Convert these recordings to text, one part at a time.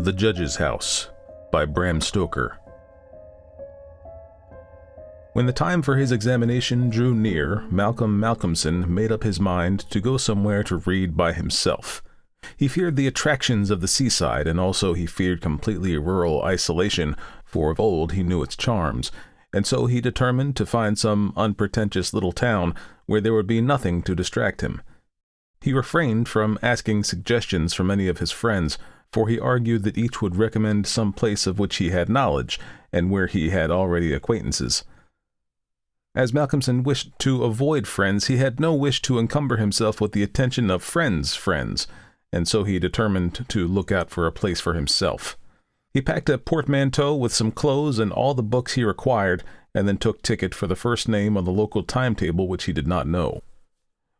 The Judge's House by Bram Stoker. When the time for his examination drew near, Malcolmson made up his mind to go somewhere to read by himself. He feared the attractions of the seaside, and also he feared completely rural isolation, for of old he knew its charms, and so he determined to find some unpretentious little town where there would be nothing to distract him. He refrained from asking suggestions from any of his friends, for he argued that each would recommend some place of which he had knowledge, and where he had already acquaintances. As Malcolmson wished to avoid friends, he had no wish to encumber himself with the attention of friends' and so he determined to look out for a place for himself. He packed a portmanteau with some clothes and all the books he required, and then took ticket for the first name on the local timetable which he did not know.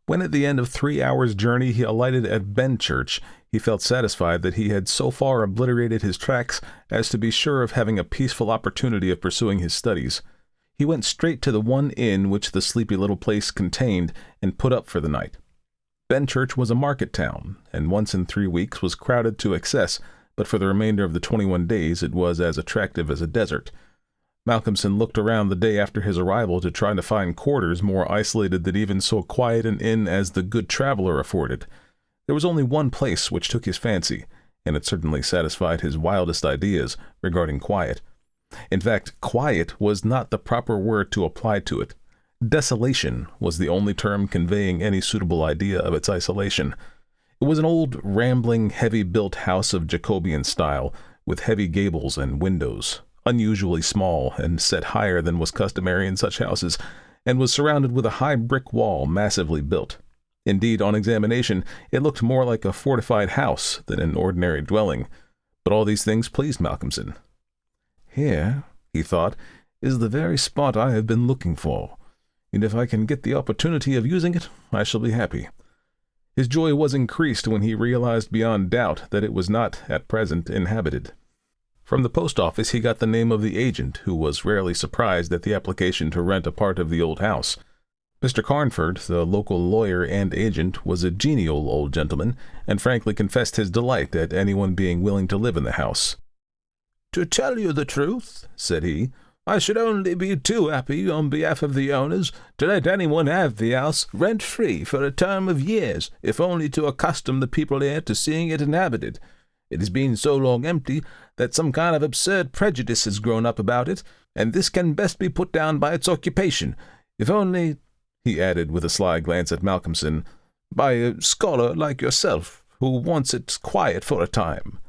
When at the end of 3 hours' journey he alighted at Benchurch, he felt satisfied that he had so far obliterated his tracks as to be sure of having a peaceful opportunity of pursuing his studies. He went straight to the one inn which the sleepy little place contained, and put up for the night. Benchurch was a market town, and once in 3 weeks was crowded to excess, but for the remainder of the 21 days it was as attractive as a desert. Malcolmson looked around the day after his arrival to try to find quarters more isolated than even so quiet an inn as the Good Traveller afforded. There was only one place which took his fancy, and it certainly satisfied his wildest ideas regarding quiet. In fact, quiet was not the proper word to apply to it. Desolation was the only term conveying any suitable idea of its isolation. It was an old, rambling, heavy-built house of Jacobean style, with heavy gables and windows, unusually small and set higher than was customary in such houses, and was surrounded with a high brick wall massively built. Indeed, on examination, it looked more like a fortified house than an ordinary dwelling, but all these things pleased Malcolmson. "Here," he thought, "is the very spot I have been looking for, and if I can get the opportunity of using it, I shall be happy." His joy was increased when he realized beyond doubt that it was not, at present, inhabited. From the post office he got the name of the agent, who was rarely surprised at the application to rent a part of the old house. Mr. Carnford, the local lawyer and agent, was a genial old gentleman, and frankly confessed his delight at anyone being willing to live in the house. "To tell you the truth," said he, "I should only be too happy, on behalf of the owners, to let anyone have the house rent-free for a term of years, if only to accustom the people here to seeing it inhabited. It has been so long empty that some kind of absurd prejudice has grown up about it, and this can best be put down by its occupation, if only," he added with a sly glance at Malcolmson, "by a scholar like yourself, who wants it quiet for a time."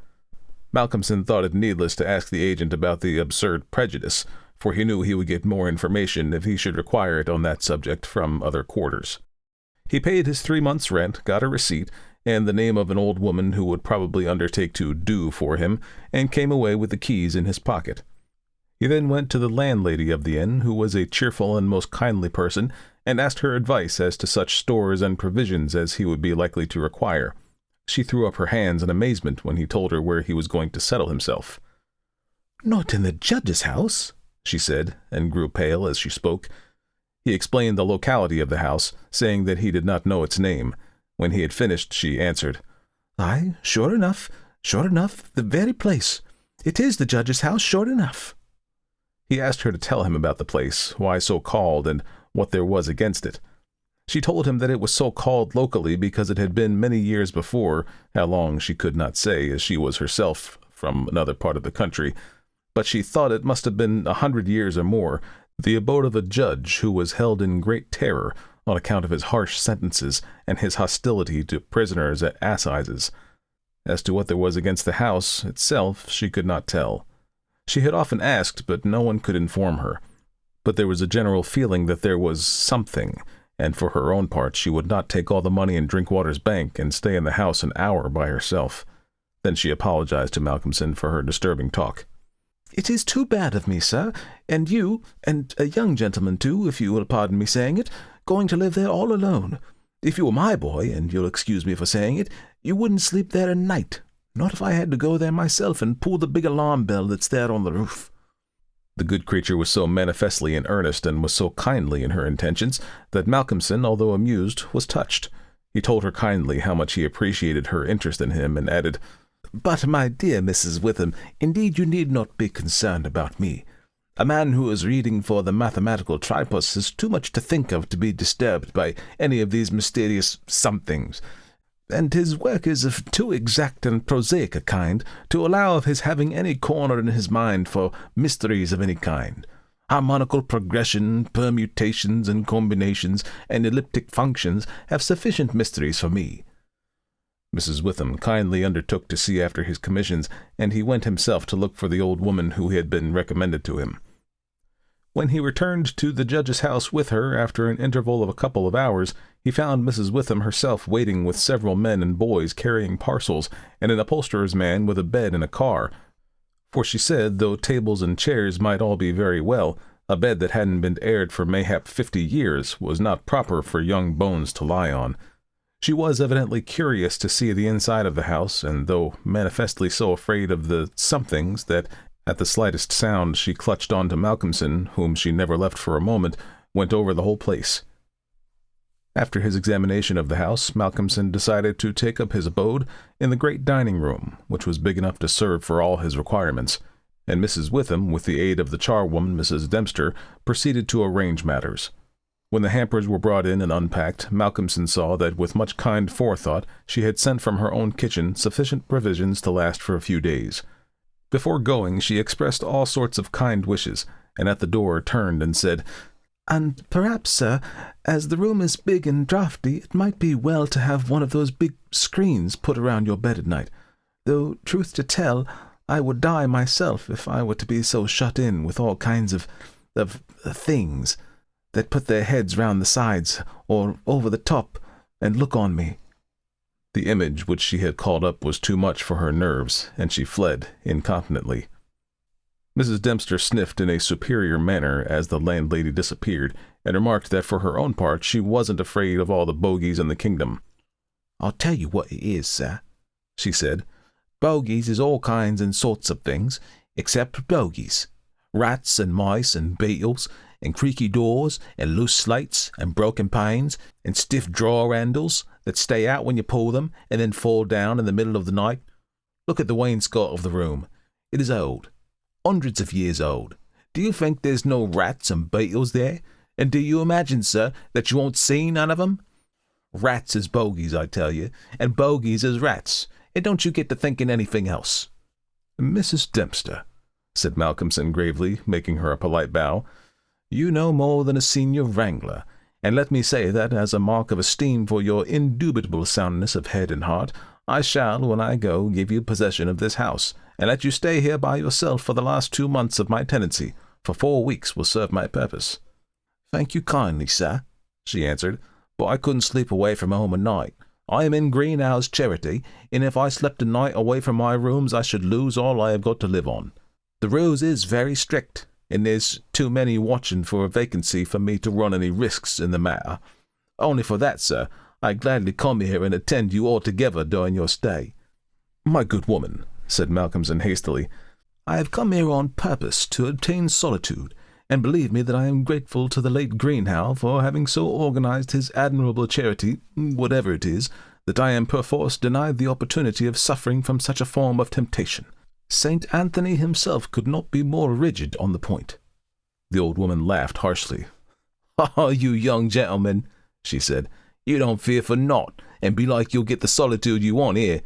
Malcolmson thought it needless to ask the agent about the absurd prejudice, for he knew he would get more information if he should require it on that subject from other quarters. He paid his 3 months' rent, got a receipt, and the name of an old woman who would probably undertake to do for him, and came away with the keys in his pocket. He then went to the landlady of the inn, who was a cheerful and most kindly person, and asked her advice as to such stores and provisions as he would be likely to require. She threw up her hands in amazement when he told her where he was going to settle himself. "Not in the judge's house?" she said, and grew pale as she spoke. He explained the locality of the house, saying that he did not know its name. When he had finished, she answered, "Aye, sure enough, the very place. It is the judge's house, sure enough." He asked her to tell him about the place, why so called, and what there was against it. She told him that it was so called locally because it had been many years before, how long she could not say, as she was herself from another part of the country, but she thought it must have been 100 years or more, the abode of a judge who was held in great terror on account of his harsh sentences and his hostility to prisoners at assizes. As to what there was against the house itself, she could not tell. She had often asked, but no one could inform her. But there was a general feeling that there was something, and for her own part she would not take all the money in Drinkwater's bank and stay in the house an hour by herself. Then she apologized to Malcolmson for her disturbing talk. "It is too bad of me, sir, and you, and a young gentleman too, if you will pardon me saying it, going to live there all alone. If you were my boy, and you'll excuse me for saying it, you wouldn't sleep there a night, not if I had to go there myself and pull the big alarm bell that's there on the roof." The good creature was so manifestly in earnest and was so kindly in her intentions that Malcolmson, although amused, was touched. He told her kindly how much he appreciated her interest in him, and added, But, my dear Mrs. Witham, indeed you need not be concerned about me. A man who is reading for the mathematical tripos is too much to think of to be disturbed by any of these mysterious somethings, and his work is of too exact and prosaic a kind to allow of his having any corner in his mind for mysteries of any kind. Harmonical progression, permutations and combinations, and elliptic functions have sufficient mysteries for me. Mrs. Witham kindly undertook to see after his commissions, and he went himself to look for the old woman who had been recommended to him. When he returned to the judge's house with her, after an interval of a couple of hours, he found Mrs. Witham herself waiting with several men and boys carrying parcels, and an upholsterer's man with a bed in a car. For she said, though tables and chairs might all be very well, a bed that hadn't been aired for mayhap 50 years was not proper for young bones to lie on. She was evidently curious to see the inside of the house, and though manifestly so afraid of the somethings that at the slightest sound she clutched on to Malcolmson, whom she never left for a moment, went over the whole place. After his examination of the house, Malcolmson decided to take up his abode in the great dining room, which was big enough to serve for all his requirements, and Mrs. Witham, with the aid of the charwoman, Mrs. Dempster, proceeded to arrange matters. When the hampers were brought in and unpacked, Malcolmson saw that with much kind forethought she had sent from her own kitchen sufficient provisions to last for a few days. Before going, she expressed all sorts of kind wishes, and at the door turned and said, "And perhaps, sir, as the room is big and draughty, it might be well to have one of those big screens put around your bed at night, though, truth to tell, I would die myself if I were to be so shut in with all kinds of things that put their heads round the sides or over the top and look on me." The image which she had called up was too much for her nerves, and she fled incontinently. Mrs. Dempster sniffed in a superior manner as the landlady disappeared, and remarked that for her own part she wasn't afraid of all the bogies in the kingdom. "I'll tell you what it is, sir," she said. "Bogies is all kinds and sorts of things, except bogies. Rats and mice and beetles, and creaky doors, and loose slates, and broken panes, and stiff drawer handles that stay out when you pull them, and then fall down in the middle of the night. Look at the wainscot of the room. It is old, hundreds of years old. Do you think there's no rats and beetles there? And do you imagine, sir, that you won't see none of 'em? Rats is bogies, I tell you, and bogies is rats, and don't you get to thinking anything else." "Mrs. Dempster," said Malcolmson gravely, making her a polite bow, "you know more than a senior wrangler, and let me say that, as a mark of esteem for your indubitable soundness of head and heart, I shall, when I go, give you possession of this house, and let you stay here by yourself for the last 2 months of my tenancy, for 4 weeks will serve my purpose." "Thank you kindly, sir," she answered, "but I couldn't sleep away from home a night. I am in Greenhouse Charity, and if I slept a night away from my rooms I should lose all I have got to live on. The rules is very strict, and there's too many watching for a vacancy for me to run any risks in the matter. Only for that, sir, I gladly come here and attend you altogether during your stay." "My good woman," said Malcolmson hastily, "I have come here on purpose to obtain solitude, and believe me that I am grateful to the late Greenhow for having so organized his admirable charity, whatever it is, that I am perforce denied the opportunity of suffering from such a form of temptation. St. Anthony himself could not be more rigid on the point." The old woman laughed harshly. "Oh, you young gentleman," she said, "you don't fear for naught, and belike you'll get the solitude you want here."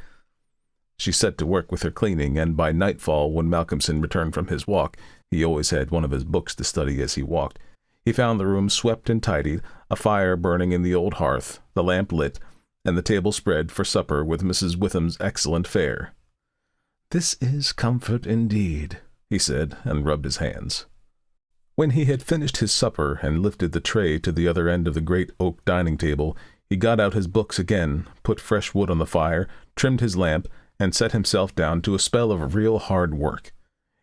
She set to work with her cleaning, and by nightfall, when Malcolmson returned from his walk, he always had one of his books to study as he walked, he found the room swept and tidied, a fire burning in the old hearth, the lamp lit, and the table spread for supper with Mrs. Witham's excellent fare. "This is comfort indeed," he said, and rubbed his hands. When he had finished his supper and lifted the tray to the other end of the great oak dining table, he got out his books again, put fresh wood on the fire, trimmed his lamp, and set himself down to a spell of real hard work.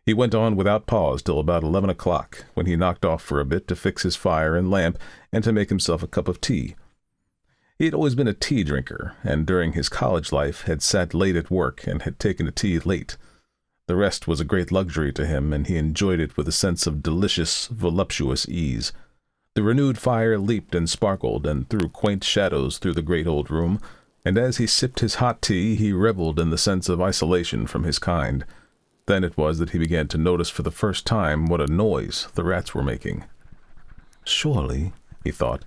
He went on without pause till about 11 o'clock, when he knocked off for a bit to fix his fire and lamp and to make himself a cup of tea. He had always been a tea drinker, and during his college life had sat late at work and had taken to tea late. The rest was a great luxury to him, and he enjoyed it with a sense of delicious, voluptuous ease. The renewed fire leaped and sparkled and threw quaint shadows through the great old room, and as he sipped his hot tea he reveled in the sense of isolation from his kind. Then it was that he began to notice for the first time what a noise the rats were making. "Surely," he thought,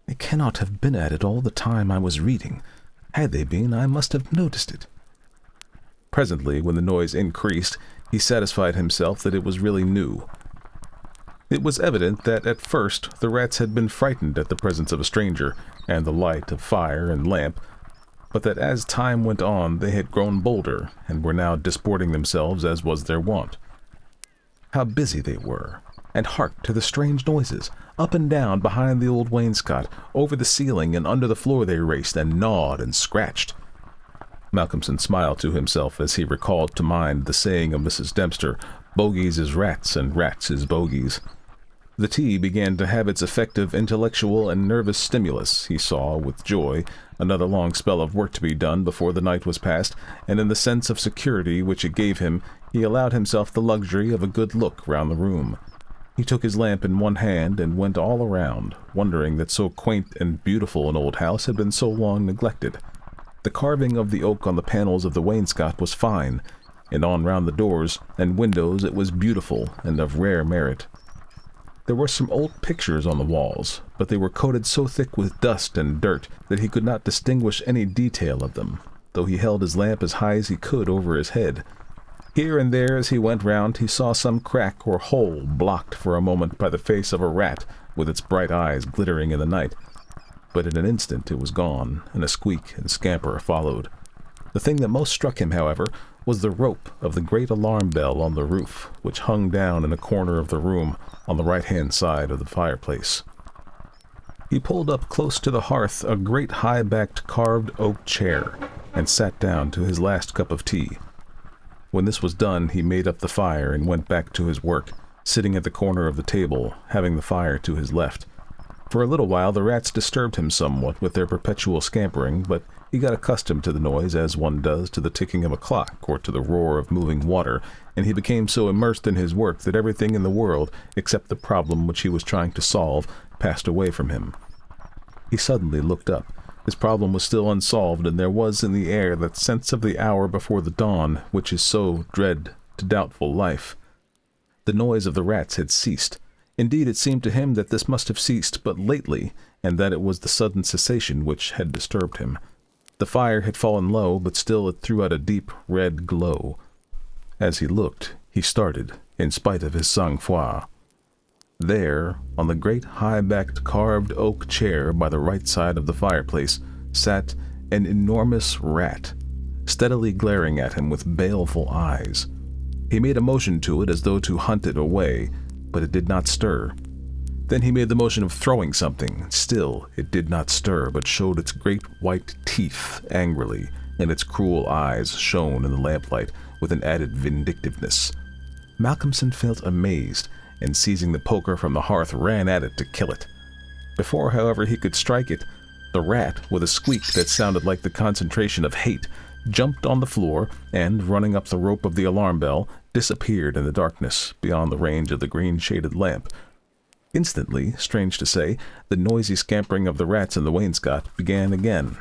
"they cannot have been at it all the time I was reading. Had they been, I must have noticed it." Presently, when the noise increased, he satisfied himself that it was really new. It was evident that at first the rats had been frightened at the presence of a stranger and the light of fire and lamp, but that as time went on they had grown bolder and were now disporting themselves as was their wont. How busy they were! And hark to the strange noises! Up and down behind the old wainscot, over the ceiling and under the floor they raced and gnawed and scratched. Malcolmson smiled to himself as he recalled to mind the saying of Mrs. Dempster, "Bogies is rats and rats is bogies." The tea began to have its effective intellectual and nervous stimulus. He saw, with joy, another long spell of work to be done before the night was past, and in the sense of security which it gave him, he allowed himself the luxury of a good look round the room. He took his lamp in one hand and went all around, wondering that so quaint and beautiful an old house had been so long neglected. The carving of the oak on the panels of the wainscot was fine, and on round the doors and windows it was beautiful and of rare merit. There were some old pictures on the walls, but they were coated so thick with dust and dirt that he could not distinguish any detail of them, though he held his lamp as high as he could over his head. Here and there as he went round he saw some crack or hole blocked for a moment by the face of a rat with its bright eyes glittering in the night, but in an instant it was gone, and a squeak and scamper followed. The thing that most struck him, however, was the rope of the great alarm bell on the roof, which hung down in a corner of the room on the right-hand side of the fireplace. He pulled up close to the hearth a great high-backed carved oak chair, and sat down to his last cup of tea. When this was done, he made up the fire and went back to his work, sitting at the corner of the table, having the fire to his left. For a little while the rats disturbed him somewhat with their perpetual scampering, but he got accustomed to the noise as one does to the ticking of a clock or to the roar of moving water, and he became so immersed in his work that everything in the world, except the problem which he was trying to solve, passed away from him. He suddenly looked up. His problem was still unsolved, and there was in the air that sense of the hour before the dawn which is so dread to doubtful life. The noise of the rats had ceased. Indeed, it seemed to him that this must have ceased but lately, and that it was the sudden cessation which had disturbed him. The fire had fallen low, but still it threw out a deep red glow. As he looked, he started, in spite of his sang-froid. There, on the great high-backed carved oak chair by the right side of the fireplace, sat an enormous rat, steadily glaring at him with baleful eyes. He made a motion to it as though to hunt it away, but it did not stir. Then he made the motion of throwing something. Still, it did not stir, but showed its great white teeth angrily, and its cruel eyes shone in the lamplight with an added vindictiveness. Malcolmson felt amazed, and seizing the poker from the hearth ran at it to kill it. Before, however, he could strike it, the rat, with a squeak that sounded like the concentration of hate, jumped on the floor, and, running up the rope of the alarm bell, disappeared in the darkness beyond the range of the green-shaded lamp. Instantly, strange to say, the noisy scampering of the rats in the wainscot began again.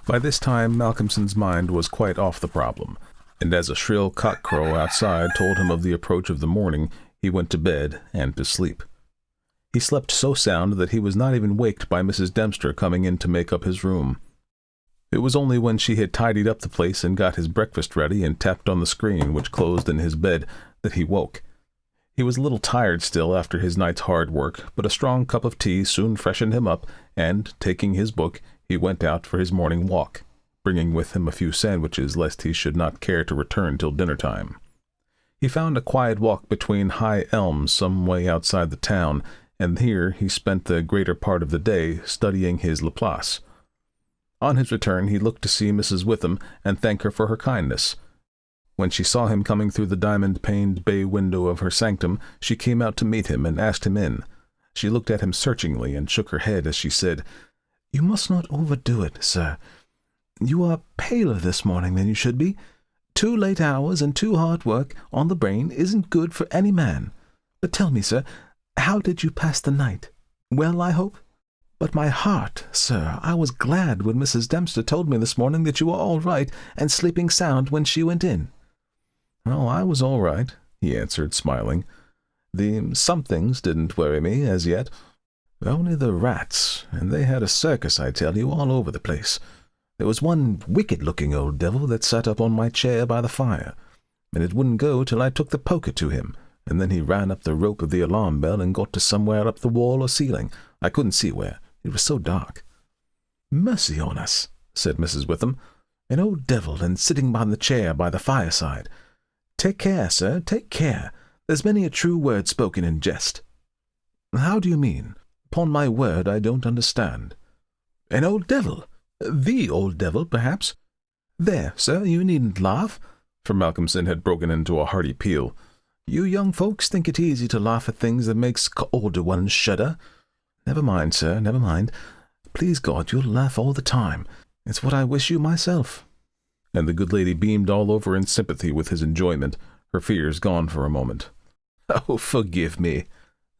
By this time Malcolmson's mind was quite off the problem, and as a shrill cock-crow outside told him of the approach of the morning, he went to bed and to sleep. He slept so sound that he was not even waked by Mrs. Dempster coming in to make up his room. It was only when she had tidied up the place and got his breakfast ready and tapped on the screen which closed in his bed that he woke. He was a little tired still after his night's hard work, but a strong cup of tea soon freshened him up, and, taking his book, he went out for his morning walk, bringing with him a few sandwiches lest he should not care to return till dinner-time. He found a quiet walk between high elms some way outside the town, and here he spent the greater part of the day studying his Laplace. On his return he looked to see Mrs. Witham and thank her for her kindness. When she saw him coming through the diamond-paned bay window of her sanctum, she came out to meet him and asked him in. She looked at him searchingly and shook her head as she said, "You must not overdo it, sir. You are paler this morning than you should be. 2 late hours and too hard work on the brain isn't good for any man. But tell me, sir, how did you pass the night? Well, I hope?" But my heart, sir, I was glad when Mrs. Dempster told me this morning that you were all right and sleeping sound when she went in." "Oh, I was all right," he answered, smiling. "The somethings didn't worry me as yet. Only the rats, and they had a circus, I tell you, all over the place. There was one wicked-looking old devil that sat up on my chair by the fire, and it wouldn't go till I took the poker to him, and then he ran up the rope of the alarm bell and got to somewhere up the wall or ceiling. I couldn't see where. It was so dark." "Mercy on us," said Mrs. Witham. "An old devil and sitting by the chair by the fireside. Take care, sir, take care. There's many a true word spoken in jest." "How do you mean? Upon my word, I don't understand." "An old devil. The old devil, perhaps. There, sir, you needn't laugh," for Malcolmson had broken into a hearty peal. "You young folks think it easy to laugh at things that makes older ones shudder. Never mind, sir, never mind. Please God, you'll laugh all the time. It's what I wish you myself." And the good lady beamed all over in sympathy with his enjoyment, her fears gone for a moment. "Oh, forgive me,"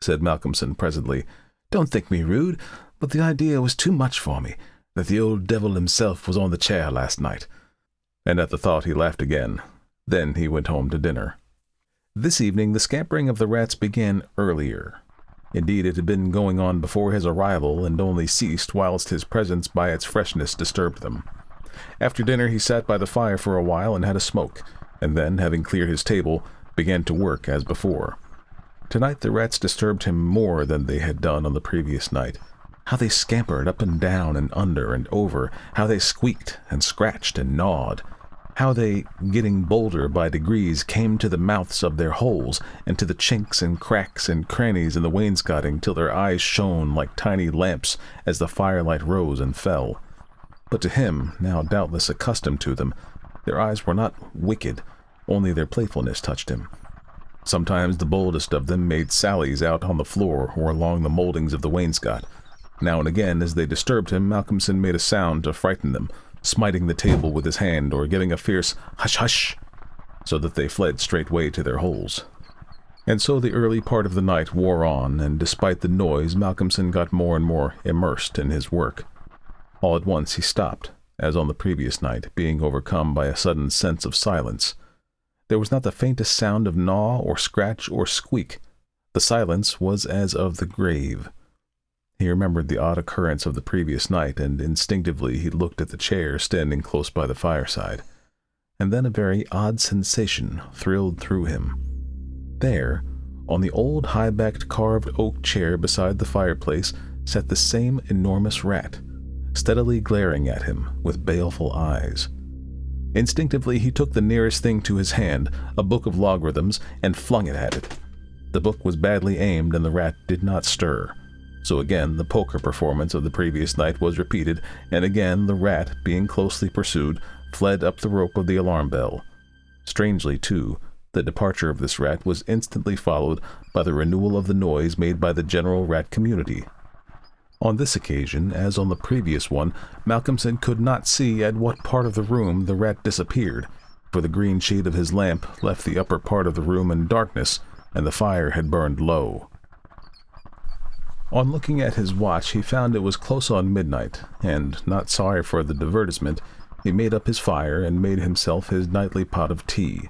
said Malcolmson presently. "Don't think me rude, but the idea was too much for me, that the old devil himself was on the chair last night." And at the thought he laughed again. Then he went home to dinner. This evening the scampering of the rats began earlier. Indeed, it had been going on before his arrival, and only ceased whilst his presence by its freshness disturbed them. After dinner he sat by the fire for a while and had a smoke, and then, having cleared his table, began to work as before. Tonight the rats disturbed him more than they had done on the previous night. How they scampered up and down and under and over, how they squeaked and scratched and gnawed, how they, getting bolder by degrees, came to the mouths of their holes, and to the chinks and cracks and crannies in the wainscoting, till their eyes shone like tiny lamps as the firelight rose and fell. But to him, now doubtless accustomed to them, their eyes were not wicked, only their playfulness touched him. Sometimes the boldest of them made sallies out on the floor or along the mouldings of the wainscot. Now and again, as they disturbed him, Malcolmson made a sound to frighten them, smiting the table with his hand or giving a fierce hush-hush, so that they fled straightway to their holes. And so the early part of the night wore on, and despite the noise, Malcolmson got more and more immersed in his work. All at once he stopped, as on the previous night, being overcome by a sudden sense of silence. There was not the faintest sound of gnaw or scratch or squeak. The silence was as of the grave. He remembered the odd occurrence of the previous night, and instinctively he looked at the chair standing close by the fireside. And then a very odd sensation thrilled through him. There, on the old high-backed carved oak chair beside the fireplace, sat the same enormous rat, steadily glaring at him with baleful eyes. Instinctively he took the nearest thing to his hand, a book of logarithms, and flung it at it. The book was badly aimed, and the rat did not stir. So again the poker performance of the previous night was repeated, and again the rat, being closely pursued, fled up the rope of the alarm bell. Strangely, too, the departure of this rat was instantly followed by the renewal of the noise made by the general rat community. On this occasion, as on the previous one, Malcolmson could not see at what part of the room the rat disappeared, for the green shade of his lamp left the upper part of the room in darkness, and the fire had burned low. On looking at his watch, he found it was close on midnight, and, not sorry for the divertisement, he made up his fire and made himself his nightly pot of tea.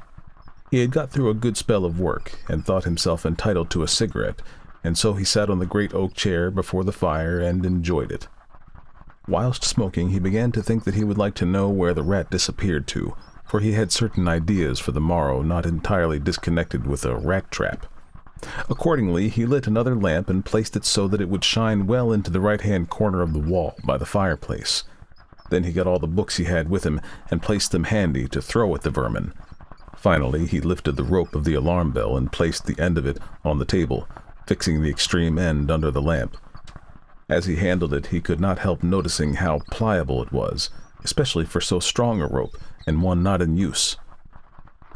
He had got through a good spell of work, and thought himself entitled to a cigarette, and so he sat on the great oak chair before the fire and enjoyed it. Whilst smoking, he began to think that he would like to know where the rat disappeared to, for he had certain ideas for the morrow not entirely disconnected with a rat trap. Accordingly, he lit another lamp and placed it so that it would shine well into the right-hand corner of the wall by the fireplace. Then he got all the books he had with him and placed them handy to throw at the vermin. Finally, he lifted the rope of the alarm bell and placed the end of it on the table, fixing the extreme end under the lamp. As he handled it, he could not help noticing how pliable it was, especially for so strong a rope, and one not in use.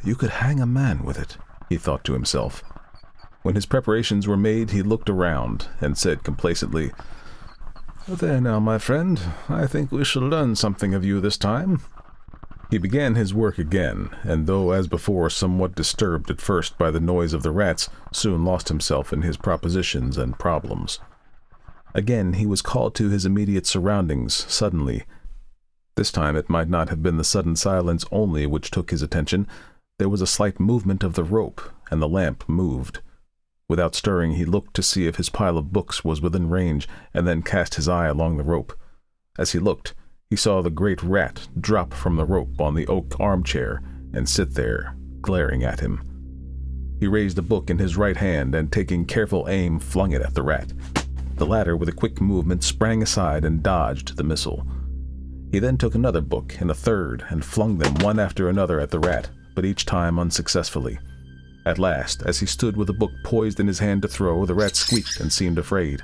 You could hang a man with it, he thought to himself. When his preparations were made, he looked around and said complacently, "There now, my friend, I think we shall learn something of you this time." He began his work again, and though as before somewhat disturbed at first by the noise of the rats, soon lost himself in his propositions and problems. Again he was called to his immediate surroundings suddenly. This time it might not have been the sudden silence only which took his attention. There was a slight movement of the rope, and the lamp moved. Without stirring, he looked to see if his pile of books was within range, and then cast his eye along the rope. As he looked, he saw the great rat drop from the rope on the oak armchair and sit there, glaring at him. He raised a book in his right hand and, taking careful aim, flung it at the rat. The latter, with a quick movement, sprang aside and dodged the missile. He then took another book and a third and flung them one after another at the rat, but each time unsuccessfully. At last, as he stood with the book poised in his hand to throw, the rat squeaked and seemed afraid.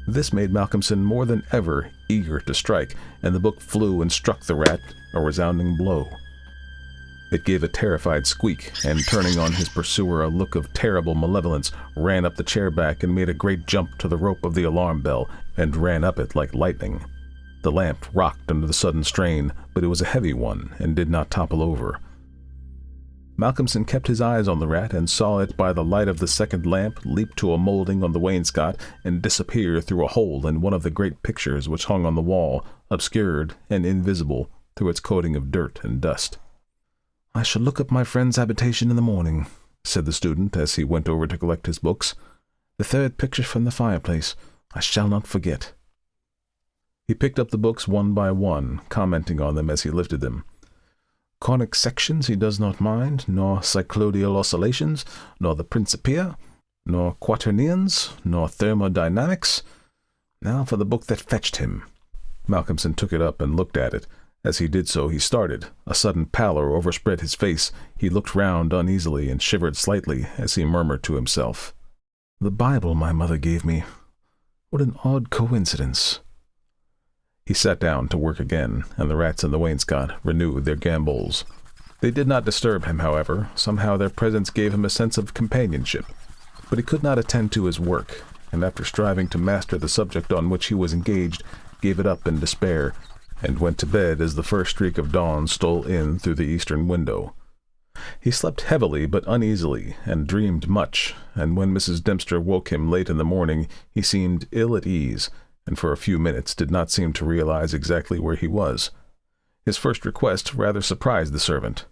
This made Malcolmson more than ever eager to strike, and the book flew and struck the rat a resounding blow. It gave a terrified squeak, and turning on his pursuer a look of terrible malevolence, ran up the chair back and made a great jump to the rope of the alarm bell, and ran up it like lightning. The lamp rocked under the sudden strain, but it was a heavy one and did not topple over. Malcolmson kept his eyes on the rat and saw it by the light of the second lamp leap to a molding on the wainscot and disappear through a hole in one of the great pictures which hung on the wall, obscured and invisible through its coating of dirt and dust. "I shall look up my friend's habitation in the morning," said the student as he went over to collect his books. "The third picture from the fireplace. I shall not forget." He picked up the books one by one, commenting on them as he lifted them. Conic sections he does not mind, nor cycloidal oscillations, nor the Principia, nor quaternions, nor thermodynamics. Now for the book that fetched him. Malcolmson took it up and looked at it. As he did so, he started. A sudden pallor overspread his face. He looked round uneasily and shivered slightly as he murmured to himself, "The Bible my mother gave me. What an odd coincidence." He sat down to work again, and the rats in the wainscot renewed their gambols. They did not disturb him, however. Somehow their presence gave him a sense of companionship. But he could not attend to his work, and after striving to master the subject on which he was engaged, gave it up in despair, and went to bed as the first streak of dawn stole in through the eastern window. He slept heavily but uneasily, and dreamed much, and when Mrs. Dempster woke him late in the morning, he seemed ill at ease, and for a few minutes did not seem to realize exactly where he was. His first request rather surprised the servant.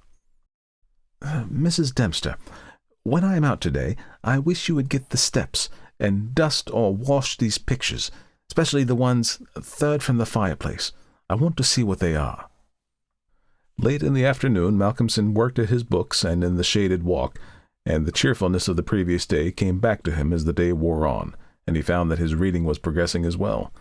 "Mrs. Dempster, when I am out today, I wish you would get the steps, and dust or wash these pictures, especially the ones third from the fireplace. I want to see what they are." Late in the afternoon, Malcolmson worked at his books and in the shaded walk, and the cheerfulness of the previous day came back to him as the day wore on, and he found that his reading was progressing as well.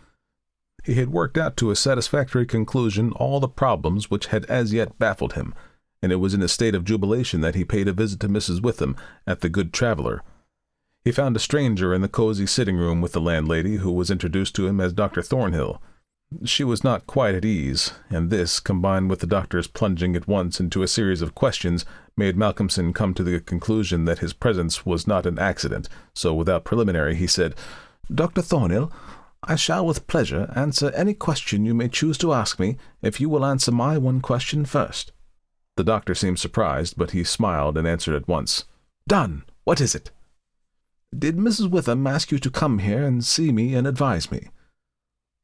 He had worked out to a satisfactory conclusion all the problems which had as yet baffled him, and it was in a state of jubilation that he paid a visit to Mrs. Witham at the Good Traveller. He found a stranger in the cozy sitting-room with the landlady, who was introduced to him as Dr. Thornhill. She was not quite at ease, and this, combined with the doctor's plunging at once into a series of questions, made Malcolmson come to the conclusion that his presence was not an accident, so without preliminary he said, "Dr. Thornhill, I shall with pleasure answer any question you may choose to ask me, if you will answer my one question first." The doctor seemed surprised, but he smiled and answered at once, "Done! What is it?" "Did Mrs. Witham ask you to come here and see me and advise me?"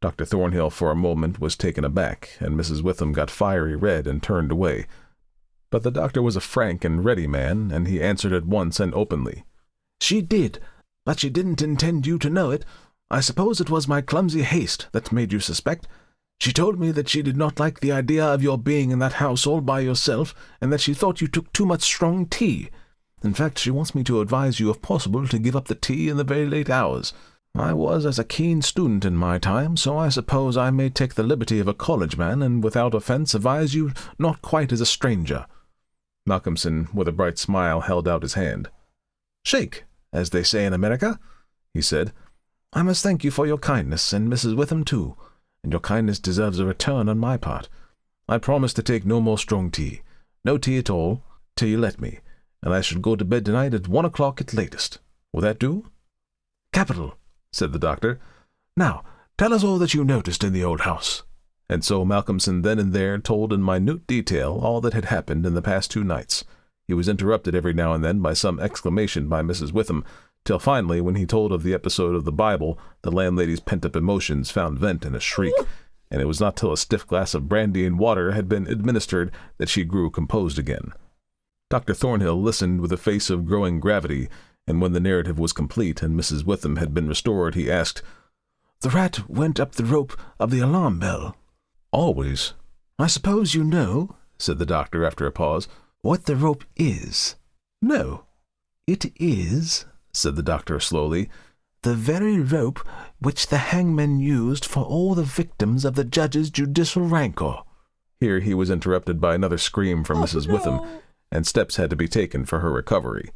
Dr. Thornhill for a moment was taken aback, and Mrs. Witham got fiery red and turned away. But the doctor was a frank and ready man, and he answered at once and openly. "She did, but she didn't intend you to know it. I suppose it was my clumsy haste that made you suspect. She told me that she did not like the idea of your being in that house all by yourself, and that she thought you took too much strong tea. In fact, she wants me to advise you, if possible, to give up the tea in the very late hours. I was as a keen student in my time, so I suppose I may take the liberty of a college man, and without offence advise you not quite as a stranger." Malcolmson, with a bright smile, held out his hand. "Shake, as they say in America," he said. "I must thank you for your kindness, and Mrs. Witham too, and your kindness deserves a return on my part. I promise to take no more strong tea, no tea at all, till you let me, and I shall go to bed tonight at 1 o'clock at latest. Will that do?" "Capital," said the doctor. "Now, tell us all that you noticed in the old house." And so Malcolmson then and there told in minute detail all that had happened in the past 2 nights. He was interrupted every now and then by some exclamation by Mrs. Witham, till finally, when he told of the episode of the Bible, the landlady's pent-up emotions found vent in a shriek, and it was not till a stiff glass of brandy and water had been administered that she grew composed again. Dr. Thornhill listened with a face of growing gravity, and when the narrative was complete and Mrs. Witham had been restored, he asked, "The rat went up the rope of the alarm bell?" "Always." "I suppose you know," said the doctor after a pause, "what the rope is?" "No." "It is," said the doctor slowly, "the very rope which the hangman used for all the victims of the judge's judicial rancor." Here he was interrupted by another scream from Mrs. Witham, and steps had to be taken for her recovery.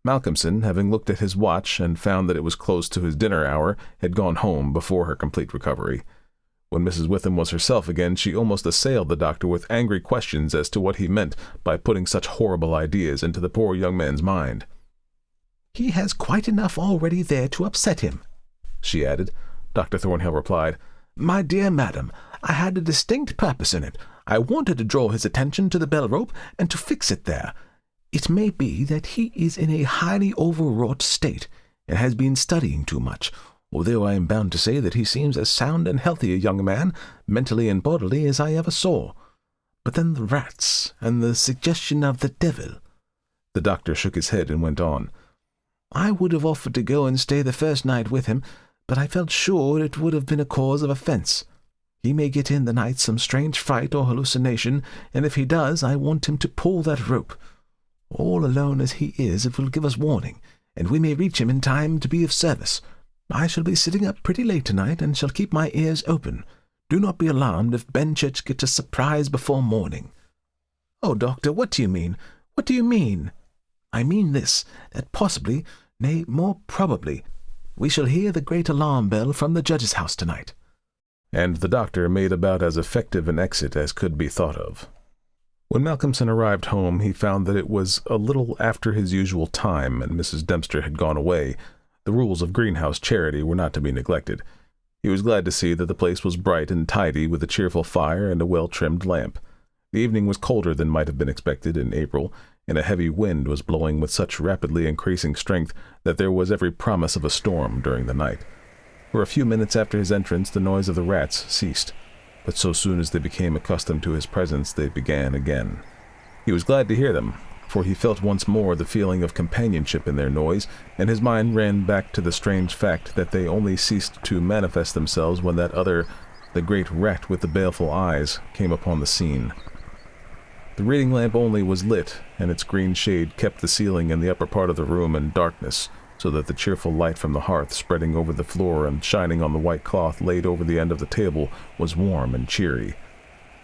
Malcolmson, having looked at his watch and found that it was close to his dinner hour, had gone home before her complete recovery. When Mrs. Witham was herself again, she almost assailed the doctor with angry questions as to what he meant by putting such horrible ideas into the poor young man's mind. "He has quite enough already there to upset him," she added. Dr. Thornhill replied, "My dear madam, I had a distinct purpose in it. I wanted to draw his attention to the bell rope and to fix it there. It may be that he is in a highly overwrought state and has been studying too much, although I am bound to say that he seems as sound and healthy a young man, mentally and bodily, as I ever saw. But then the rats, and the suggestion of the devil." The doctor shook his head and went on. "I would have offered to go and stay the first night with him, but I felt sure it would have been a cause of offense. He may get in the night some strange fright or hallucination, and if he does, I want him to pull that rope. All alone as he is, it will give us warning, and we may reach him in time to be of service. I shall be sitting up pretty late tonight, and shall keep my ears open. Do not be alarmed if Benchurch gets a surprise before morning." "Oh, doctor, what do you mean? What do you mean?" "I mean this, that possibly, nay, more probably, we shall hear the great alarm bell from the judge's house tonight." And the doctor made about as effective an exit as could be thought of. When Malcolmson arrived home, he found that it was a little after his usual time, and Mrs. Dempster had gone away. The rules of greenhouse charity were not to be neglected. He was glad to see that the place was bright and tidy, with a cheerful fire and a well-trimmed lamp. The evening was colder than might have been expected in April, and a heavy wind was blowing with such rapidly increasing strength that there was every promise of a storm during the night. For a few minutes after his entrance, the noise of the rats ceased, but so soon as they became accustomed to his presence, they began again. He was glad to hear them, for he felt once more the feeling of companionship in their noise, and his mind ran back to the strange fact that they only ceased to manifest themselves when that other, the great rat with the baleful eyes, came upon the scene. The reading lamp only was lit, and its green shade kept the ceiling and the upper part of the room in darkness, so that the cheerful light from the hearth spreading over the floor and shining on the white cloth laid over the end of the table was warm and cheery.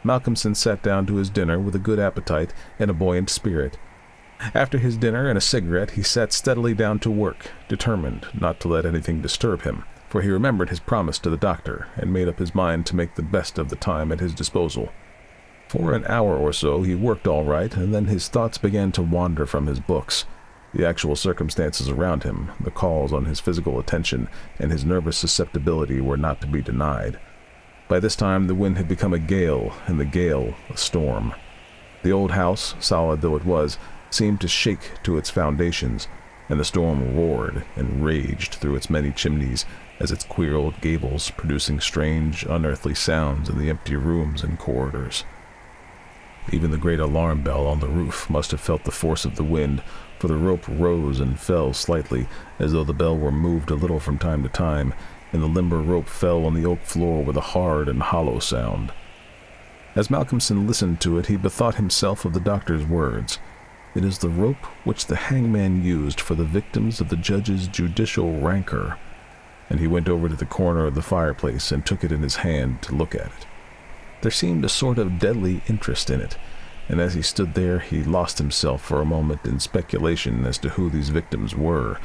Malcolmson sat down to his dinner with a good appetite and a buoyant spirit. After his dinner and a cigarette, he sat steadily down to work, determined not to let anything disturb him, for he remembered his promise to the doctor, and made up his mind to make the best of the time at his disposal. For an hour or so he worked all right, and then his thoughts began to wander from his books. The actual circumstances around him, the calls on his physical attention, and his nervous susceptibility were not to be denied. By this time the wind had become a gale, and the gale a storm. The old house, solid though it was, seemed to shake to its foundations, and the storm roared and raged through its many chimneys, as its queer old gables producing strange, unearthly sounds in the empty rooms and corridors. Even the great alarm bell on the roof must have felt the force of the wind, for the rope rose and fell slightly, as though the bell were moved a little from time to time, and the limber rope fell on the oak floor with a hard and hollow sound. As Malcolmson listened to it, he bethought himself of the doctor's words. "It is the rope which the hangman used for the victims of the judge's judicial rancor," and he went over to the corner of the fireplace and took it in his hand to look at it. There seemed a sort of deadly interest in it, and as he stood there he lost himself for a moment in speculation as to who these victims were,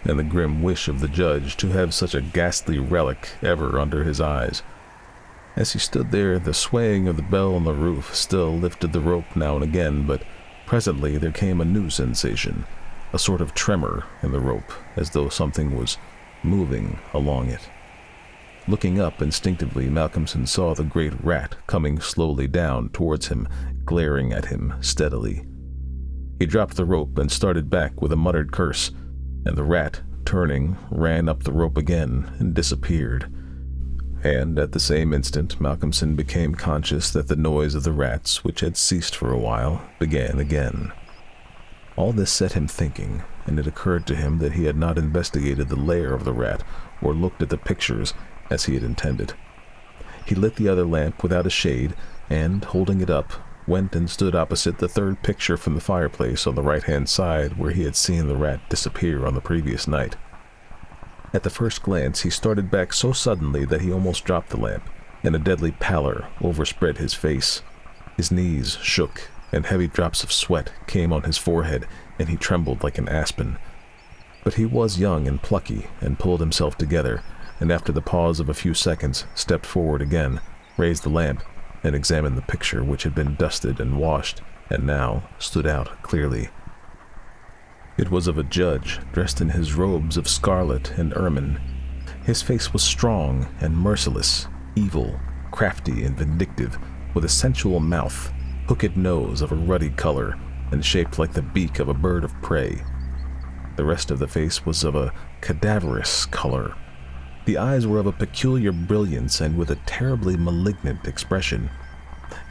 and the grim wish of the judge to have such a ghastly relic ever under his eyes. As he stood there, the swaying of the bell on the roof still lifted the rope now and again, but presently there came a new sensation, a sort of tremor in the rope, as though something was moving along it. Looking up instinctively, Malcolmson saw the great rat coming slowly down towards him, glaring at him steadily. He dropped the rope and started back with a muttered curse, and the rat, turning, ran up the rope again and disappeared. And at the same instant, Malcolmson became conscious that the noise of the rats, which had ceased for a while, began again. All this set him thinking, and it occurred to him that he had not investigated the lair of the rat or looked at the pictures as he had intended. He lit the other lamp without a shade, and, holding it up, went and stood opposite the third picture from the fireplace on the right-hand side where he had seen the rat disappear on the previous night. At the first glance, he started back so suddenly that he almost dropped the lamp, and a deadly pallor overspread his face. His knees shook, and heavy drops of sweat came on his forehead, and he trembled like an aspen. But he was young and plucky, and pulled himself together, and after the pause of a few seconds, stepped forward again, raised the lamp, and examined the picture, which had been dusted and washed, and now stood out clearly. It was of a judge, dressed in his robes of scarlet and ermine. His face was strong and merciless, evil, crafty and vindictive, with a sensual mouth, hooked nose of a ruddy color, and shaped like the beak of a bird of prey. The rest of the face was of a cadaverous color. The eyes were of a peculiar brilliance and with a terribly malignant expression.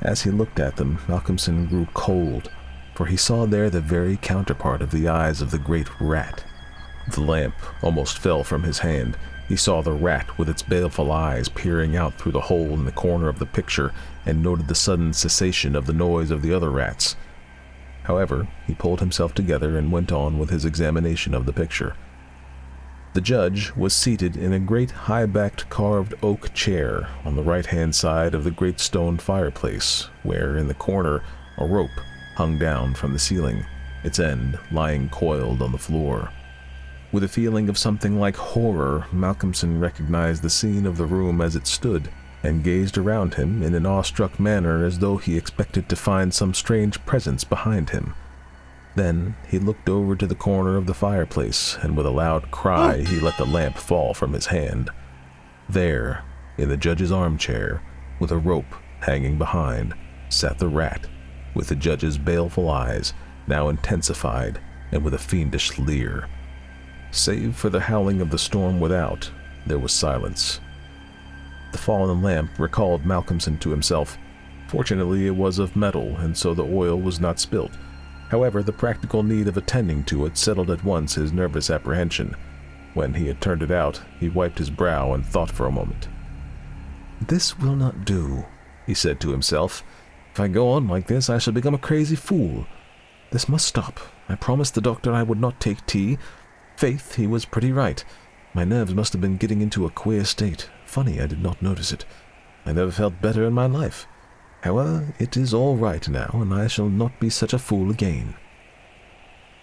As he looked at them, Malcolmson grew cold, for he saw there the very counterpart of the eyes of the great rat. The lamp almost fell from his hand. He saw the rat with its baleful eyes peering out through the hole in the corner of the picture, and noted the sudden cessation of the noise of the other rats. However, he pulled himself together and went on with his examination of the picture. The judge was seated in a great high-backed carved oak chair on the right-hand side of the great stone fireplace, where, in the corner, a rope hung down from the ceiling, its end lying coiled on the floor. With a feeling of something like horror, Malcolmson recognized the scene of the room as it stood, and gazed around him in an awestruck manner as though he expected to find some strange presence behind him. Then he looked over to the corner of the fireplace, and with a loud cry he let the lamp fall from his hand. There, in the judge's armchair, with a rope hanging behind, sat the rat, with the judge's baleful eyes, now intensified and with a fiendish leer. Save for the howling of the storm without, there was silence. The fallen lamp recalled Malcolmson to himself. Fortunately, it was of metal, and so the oil was not spilt. However, the practical need of attending to it settled at once his nervous apprehension. When he had turned it out, he wiped his brow and thought for a moment. "This will not do," he said to himself. "If I go on like this, I shall become a crazy fool. This must stop. I promised the doctor I would not take tea. Faith, he was pretty right. My nerves must have been getting into a queer state. Funny I did not notice it. I never felt better in my life. However, it is all right now, and I shall not be such a fool again."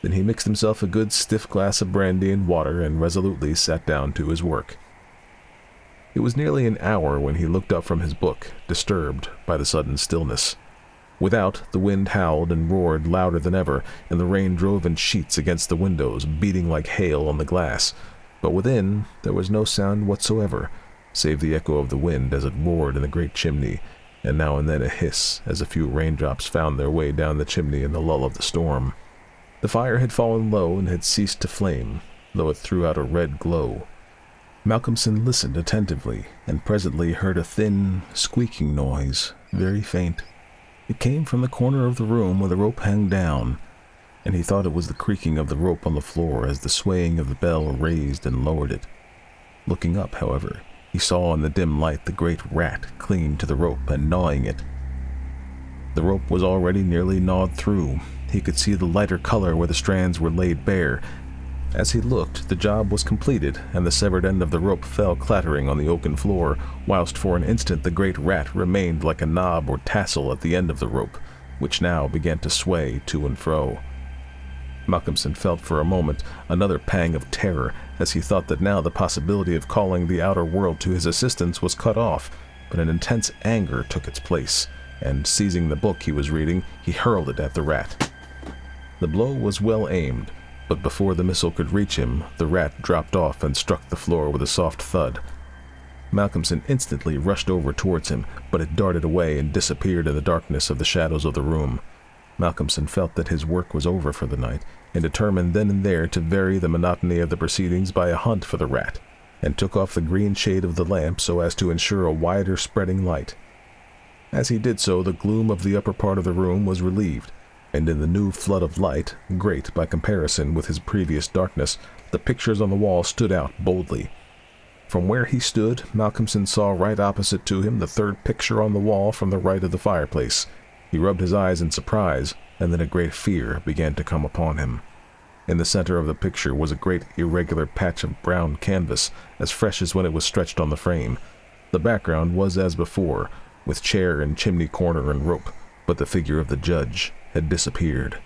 Then he mixed himself a good stiff glass of brandy and water and resolutely sat down to his work. It was nearly an hour when he looked up from his book, disturbed by the sudden stillness. Without, the wind howled and roared louder than ever, and the rain drove in sheets against the windows, beating like hail on the glass. But within, there was no sound whatsoever, save the echo of the wind as it roared in the great chimney, and now and then a hiss as a few raindrops found their way down the chimney in the lull of the storm. The fire had fallen low and had ceased to flame, though it threw out a red glow. Malcolmson listened attentively, and presently heard a thin, squeaking noise, very faint. It came from the corner of the room where the rope hung down, and he thought it was the creaking of the rope on the floor as the swaying of the bell raised and lowered it. Looking up, however, he saw in the dim light the great rat clinging to the rope and gnawing it. The rope was already nearly gnawed through. He could see the lighter color where the strands were laid bare. As he looked, the job was completed, and the severed end of the rope fell clattering on the oaken floor, whilst for an instant the great rat remained like a knob or tassel at the end of the rope, which now began to sway to and fro. Malcolmson felt for a moment another pang of terror as he thought that now the possibility of calling the outer world to his assistance was cut off, but an intense anger took its place, and seizing the book he was reading, he hurled it at the rat. The blow was well aimed, but before the missile could reach him, the rat dropped off and struck the floor with a soft thud. Malcolmson instantly rushed over towards him, but it darted away and disappeared in the darkness of the shadows of the room. Malcolmson felt that his work was over for the night, and determined then and there to vary the monotony of the proceedings by a hunt for the rat, and took off the green shade of the lamp so as to ensure a wider spreading light. As he did so, the gloom of the upper part of the room was relieved, and in the new flood of light, great by comparison with his previous darkness, the pictures on the wall stood out boldly. From where he stood, Malcolmson saw right opposite to him the third picture on the wall from the right of the fireplace. He rubbed his eyes in surprise, and then a great fear began to come upon him. In the center of the picture was a great irregular patch of brown canvas, as fresh as when it was stretched on the frame. The background was as before, with chair and chimney corner and rope, but the figure of the judge had disappeared.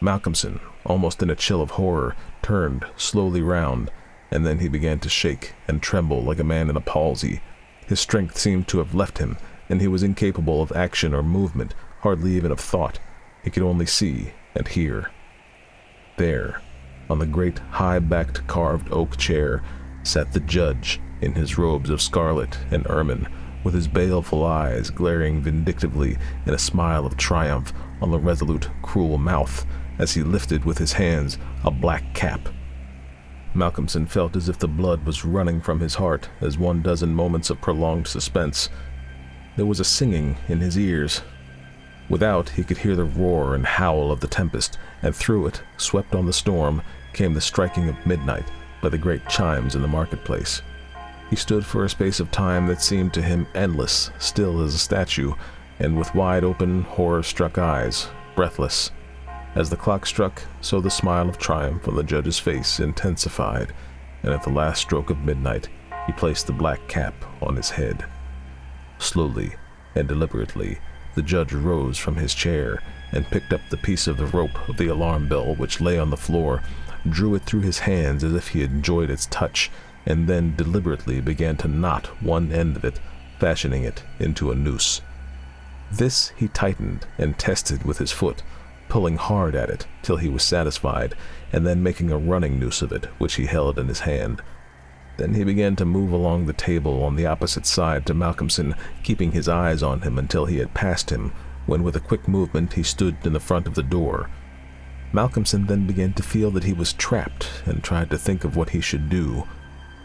Malcolmson, almost in a chill of horror, turned slowly round, and then he began to shake and tremble like a man in a palsy. His strength seemed to have left him, and he was incapable of action or movement, hardly even of thought. He could only see and hear. There, on the great high-backed carved oak chair, sat the judge in his robes of scarlet and ermine, with his baleful eyes glaring vindictively in a smile of triumph on the resolute, cruel mouth, as he lifted with his hands a black cap. Malcolmson felt as if the blood was running from his heart, as one does in moments of prolonged suspense. There was a singing in his ears. Without, he could hear the roar and howl of the tempest, and through it, swept on the storm, came the striking of midnight by the great chimes in the marketplace. He stood for a space of time that seemed to him endless, still as a statue, and with wide-open, horror-struck eyes, breathless. As the clock struck, so the smile of triumph on the judge's face intensified, and at the last stroke of midnight, he placed the black cap on his head. Slowly and deliberately, the judge rose from his chair and picked up the piece of the rope of the alarm bell which lay on the floor, drew it through his hands as if he enjoyed its touch, and then deliberately began to knot one end of it, fashioning it into a noose. This he tightened and tested with his foot, pulling hard at it till he was satisfied, and then making a running noose of it, which he held in his hand. Then he began to move along the table on the opposite side to Malcolmson, keeping his eyes on him until he had passed him, when with a quick movement he stood in the front of the door. Malcolmson then began to feel that he was trapped, and tried to think of what he should do.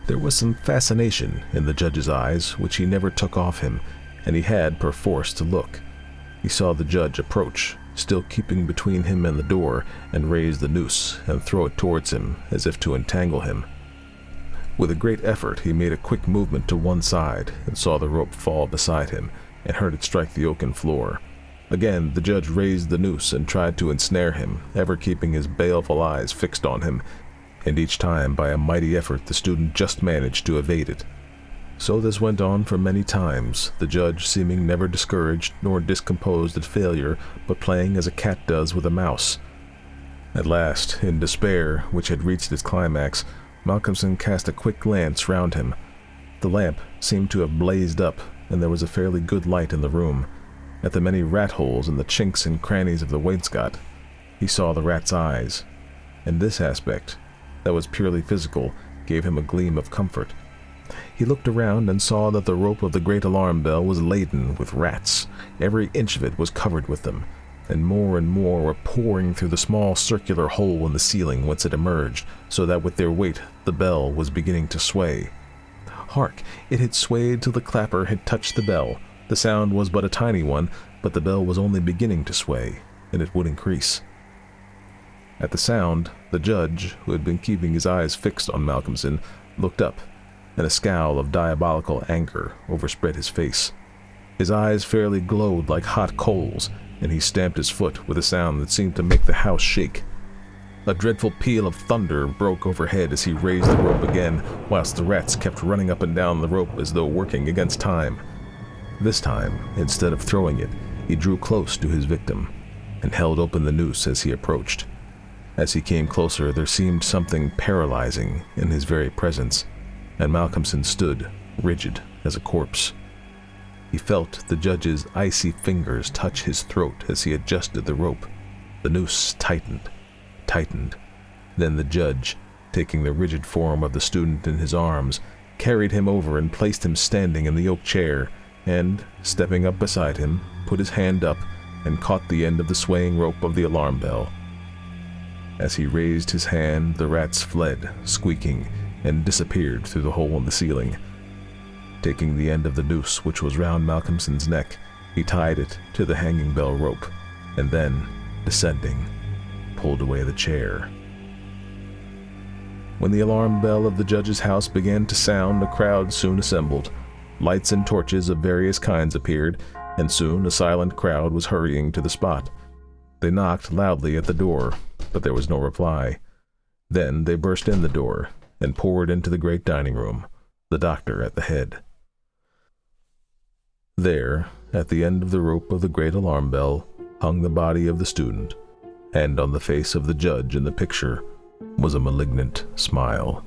There was some fascination in the judge's eyes, which he never took off him, and he had perforce to look. He saw the judge approach, still keeping between him and the door, and raise the noose and throw it towards him, as if to entangle him. With a great effort he made a quick movement to one side, and saw the rope fall beside him, and heard it strike the oaken floor. Again the judge raised the noose and tried to ensnare him, ever keeping his baleful eyes fixed on him, and each time by a mighty effort the student just managed to evade it. So this went on for many times, the judge seeming never discouraged nor discomposed at failure, but playing as a cat does with a mouse. At last, in despair, which had reached its climax, Malcolmson cast a quick glance round him. The lamp seemed to have blazed up, and there was a fairly good light in the room. At the many rat-holes and the chinks and crannies of the wainscot, he saw the rat's eyes, and this aspect, that was purely physical, gave him a gleam of comfort. He looked around and saw that the rope of the great alarm bell was laden with rats. Every inch of it was covered with them, and more were pouring through the small circular hole in the ceiling whence it emerged, so that with their weight the bell was beginning to sway. Hark! It had swayed till the clapper had touched the bell. The sound was but a tiny one, but the bell was only beginning to sway, and it would increase. At the sound, the judge, who had been keeping his eyes fixed on Malcolmson, looked up, and a scowl of diabolical anger overspread his face. His eyes fairly glowed like hot coals, and he stamped his foot with a sound that seemed to make the house shake. A dreadful peal of thunder broke overhead as he raised the rope again, whilst the rats kept running up and down the rope as though working against time. This time, instead of throwing it, he drew close to his victim, and held open the noose as he approached. As he came closer, there seemed something paralyzing in his very presence, and Malcolmson stood, rigid as a corpse. He felt the judge's icy fingers touch his throat as he adjusted the rope. The noose tightened. Then the judge, taking the rigid form of the student in his arms, carried him over and placed him standing in the oak chair, and, stepping up beside him, put his hand up and caught the end of the swaying rope of the alarm bell. As he raised his hand, the rats fled, squeaking, and disappeared through the hole in the ceiling. Taking the end of the noose which was round Malcolmson's neck, he tied it to the hanging bell rope, and then, descending, pulled away the chair. When the alarm bell of the judge's house began to sound, a crowd soon assembled. Lights and torches of various kinds appeared, and soon a silent crowd was hurrying to the spot. They knocked loudly at the door, but there was no reply. Then they burst in the door and poured into the great dining room, the doctor at the head. There, at the end of the rope of the great alarm bell, hung the body of the student, and on the face of the judge in the picture was a malignant smile.